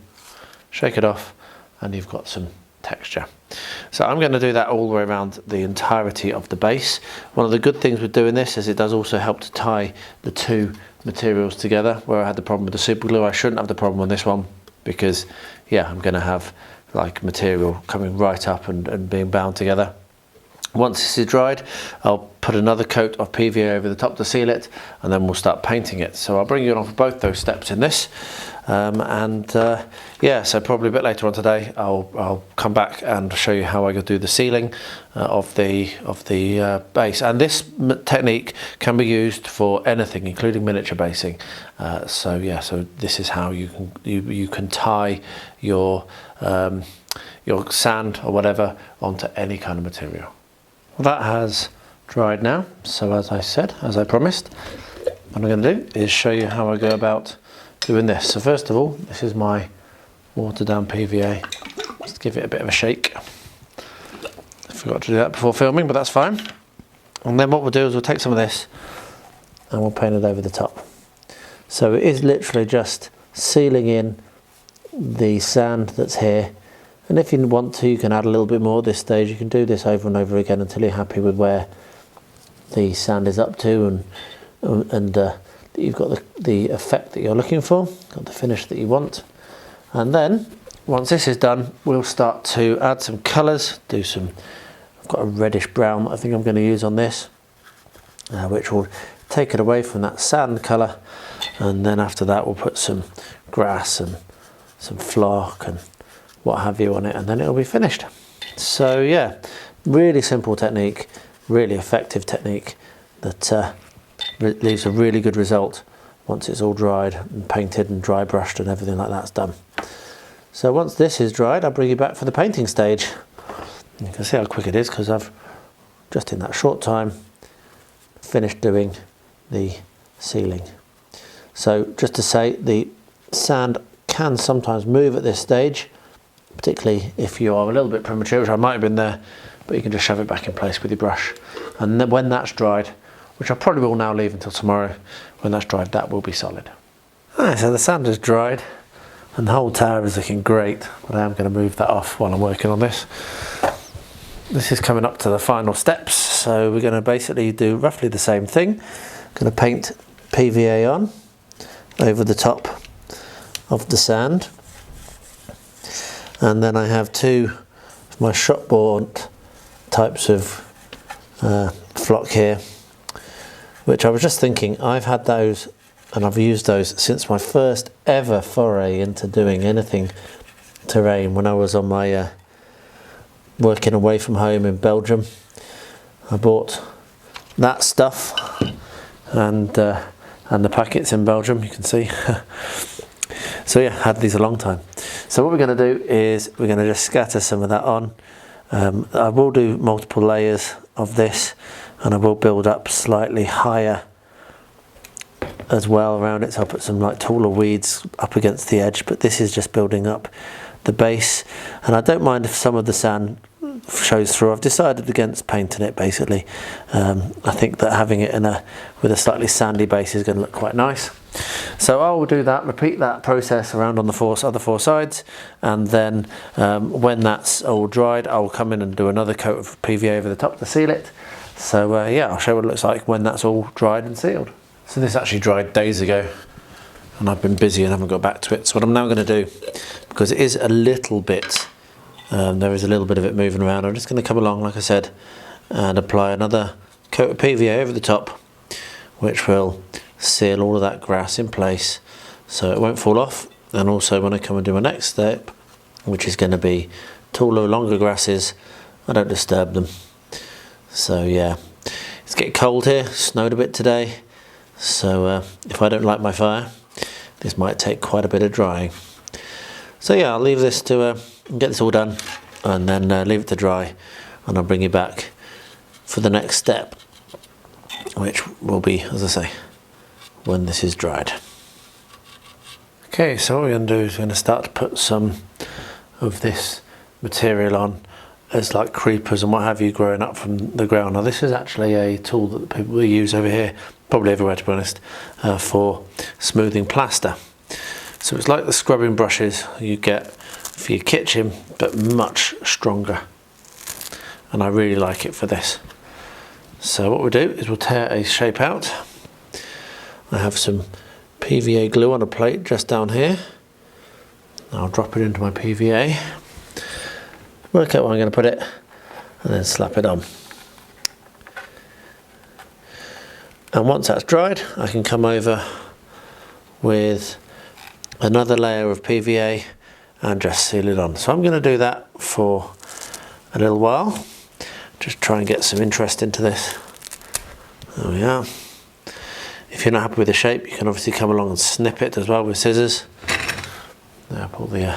Shake it off and you've got some texture. So I'm going to do that all the way around the entirety of the base. One of the good things with doing this is it does also help to tie the two materials together. Where I had the problem with the super glue, I shouldn't have the problem on this one, because yeah, I'm going to have like material coming right up and being bound together. Once this is dried, I'll put another coat of PVA over the top to seal it, and then we'll start painting it. So I'll bring you along for both those steps in this. Yeah, so probably a bit later on today, I'll come back and show you how I do the sealing of the base. And this technique can be used for anything, including miniature basing. So yeah, so this is how you can tie your sand or whatever onto any kind of material. Well, that has dried now. So as I said, as I promised, what I'm going to do is show you how I go about doing this. So first of all, this is my watered down PVA. Just give it a bit of a shake. I forgot to do that before filming, but that's fine. And then what we'll do is we'll take some of this and we'll paint it over the top. So it is literally just sealing in the sand that's here. And if you want to, you can add a little bit more at this stage. You can do this over and over again until you're happy with where the sand is up to, and you've got the effect that you're looking for, got the finish that you want. And then once this is done, we'll start to add some colours. I've got a reddish brown that I think I'm going to use on this, which will take it away from that sand colour. And then after that, we'll put some grass and some flock and what have you on it, and then it'll be finished. So yeah, really simple technique, really effective technique that leaves a really good result once it's all dried and painted and dry brushed and everything like that's done. So once this is dried, I'll bring you back for the painting stage. You can see how quick it is because I've just in that short time, finished doing the ceiling. So just to say, the sand can sometimes move at this stage, particularly if you are a little bit premature, which I might have been there, but you can just shove it back in place with your brush. And then when that's dried, which I probably will now leave until tomorrow, when that's dried, that will be solid. Alright, so the sand is dried and the whole tower is looking great, but I am going to move that off while I'm working on this. This is coming up to the final steps, so we're going to basically do roughly the same thing. I'm going to paint PVA on over the top of the sand, and then I have two of my shop-bought types of flock here, which I was just thinking, I've had those and I've used those since my first ever foray into doing anything terrain when I was on my working away from home in Belgium. I bought that stuff and the packets in Belgium, you can see. So yeah, had these a long time. So what we're going to do is we're going to just scatter some of that on. I will do multiple layers of this, and I will build up slightly higher as well around it. So I'll put some like taller weeds up against the edge, but this is just building up the base. And I don't mind if some of the sand shows through. I've decided against painting it basically. I think that having it with a slightly sandy base is going to look quite nice. So I will do that, repeat that process around on the other four sides, and then when that's all dried, I will come in and do another coat of PVA over the top to seal it. So yeah, I'll show what it looks like when that's all dried and sealed. So this actually dried days ago, and I've been busy and haven't got back to it. So what I'm now going to do, because it is a little bit, there is a little bit of it moving around, I'm just going to come along, like I said, and apply another coat of PVA over the top, which will seal all of that grass in place so it won't fall off. And also when I come and do my next step, which is going to be taller, longer grasses, I don't disturb them. So yeah, it's getting cold here, snowed a bit today, so if I don't light my fire, this might take quite a bit of drying. So yeah, I'll leave this to get this all done, and then leave it to dry, and I'll bring you back for the next step, which will be, as I say, when this is dried. Okay, so what we're going to do is we're going to start to put some of this material on as like creepers and what have you growing up from the ground. Now this is actually a tool that people use over here, probably everywhere to be honest, for smoothing plaster. So it's like the scrubbing brushes you get for your kitchen, but much stronger. And I really like it for this. So what we'll do is we'll tear a shape out. I have some PVA glue on a plate just down here. I'll drop it into my PVA, work out where I'm going to put it, and then slap it on. And once that's dried, I can come over with another layer of PVA and just seal it on. So I'm going to do that for a little while, just try and get some interest into this. There we are. If you're not happy with the shape, you can obviously come along and snip it as well with scissors. Now pull the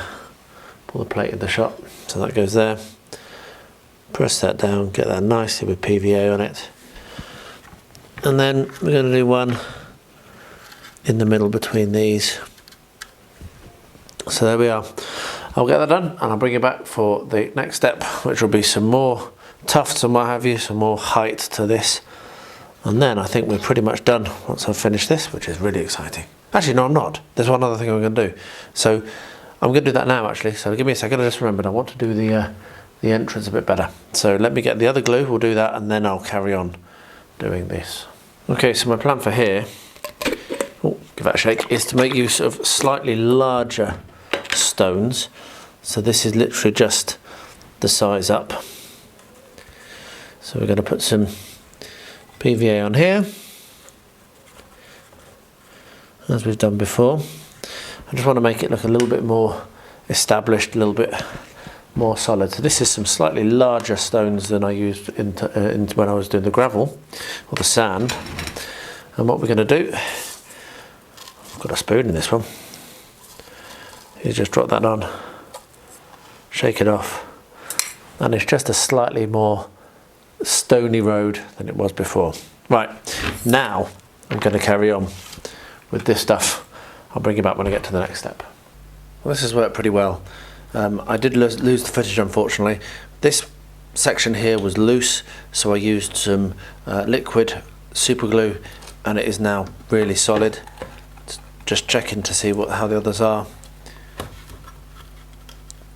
plate in the shot, so that goes there. Press that down, get that nicely with PVA on it. And then we're going to do one in the middle between these. So there we are. I'll get that done and I'll bring you back for the next step, which will be some more tufts and what have you, some more height to this. And then I think we're pretty much done once I've finished this, which is really exciting. Actually, no, I'm not. There's one other thing I'm going to do. So I'm going to do that now, actually. So give me a second. I just remembered I want to do the entrance a bit better. So let me get the other glue. We'll do that, and then I'll carry on doing this. Okay, so my plan for here, give that a shake, is to make use of slightly larger stones. So this is literally just the size up. So we're going to put some PVA on here, as we've done before. I just want to make it look a little bit more established, a little bit more solid. So this is some slightly larger stones than I used when I was doing the gravel or the sand. And what we're going to do, I've got a spoon in this one, is just drop that on, shake it off, and it's just a slightly more stony road than it was before. Right, now I'm going to carry on with this stuff. I'll bring you back when I get to the next step. Well, this has worked pretty well. I did lose the footage, unfortunately. This section here was loose, so I used some liquid super glue, and it is now really solid. Just checking to see how the others are.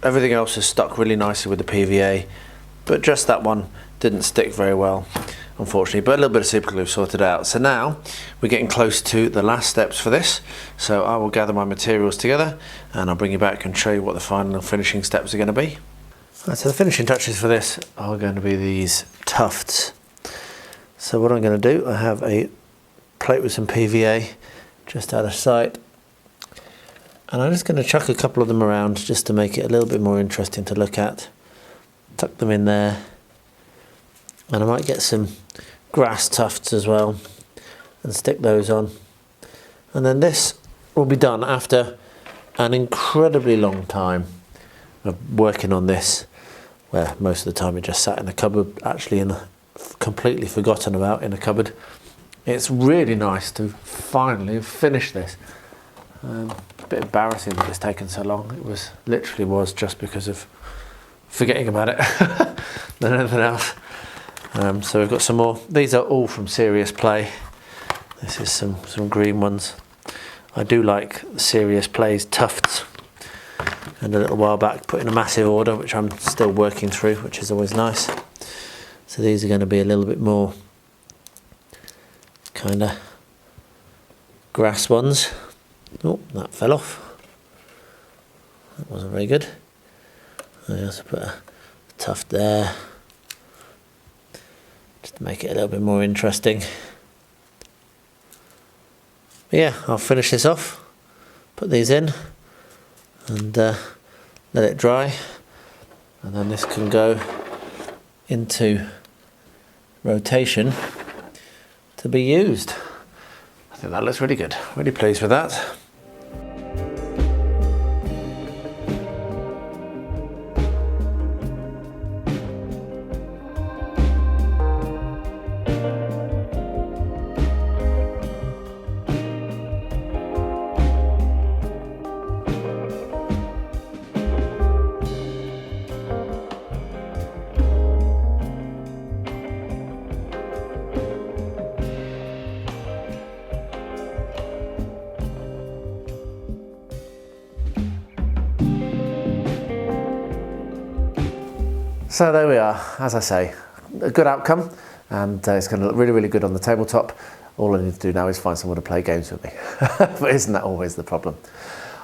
Everything else is stuck really nicely with the PVA, but just that one didn't stick very well, unfortunately, but a little bit of super glue sorted out. So now we're getting close to the last steps for this, so I will gather my materials together and I'll bring you back and show you what the final finishing steps are going to be. Right, so the finishing touches for this are going to be these tufts. So what I'm going to do, I have a plate with some PVA just out of sight, and I'm just going to chuck a couple of them around just to make it a little bit more interesting to look at. Tuck them in there, and I might get some grass tufts as well and stick those on. And then this will be done after an incredibly long time of working on this, where most of the time it just sat in a cupboard, actually completely forgotten about in a cupboard. It's really nice to finally finish this. A bit embarrassing that it's taken so long. It literally was just because of forgetting about it than anything else. So we've got some more. These are all from Serious Play. This is some green ones. I do like Serious Play's tufts. And a little while back put in a massive order, which I'm still working through, which is always nice. So these are going to be a little bit more kind of grass ones. Oh, that fell off. That wasn't very good. I also put a tuft there, just to make it a little bit more interesting. But yeah, I'll finish this off, put these in, and let it dry, and then this can go into rotation to be used. I think that looks really good. Really pleased with that. So there we are, as I say, a good outcome, and it's going to look really, really good on the tabletop. All I need to do now is find someone to play games with me. But isn't that always the problem?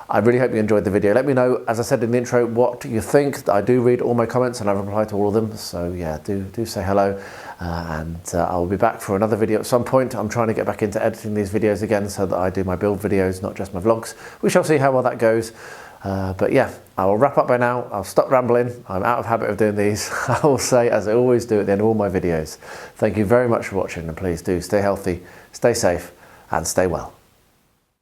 I really hope you enjoyed the video. Let me know, as I said in the intro, what you think. I do read all my comments and I reply to all of them. So yeah, do say hello. And I'll be back for another video at some point. I'm trying to get back into editing these videos again so that I do my build videos, not just my vlogs. We shall see how well that goes. But yeah, I will wrap up by now. I'll stop rambling. I'm out of habit of doing these. I will say, as I always do at the end of all my videos, thank you very much for watching, and please do stay healthy, stay safe, and stay well.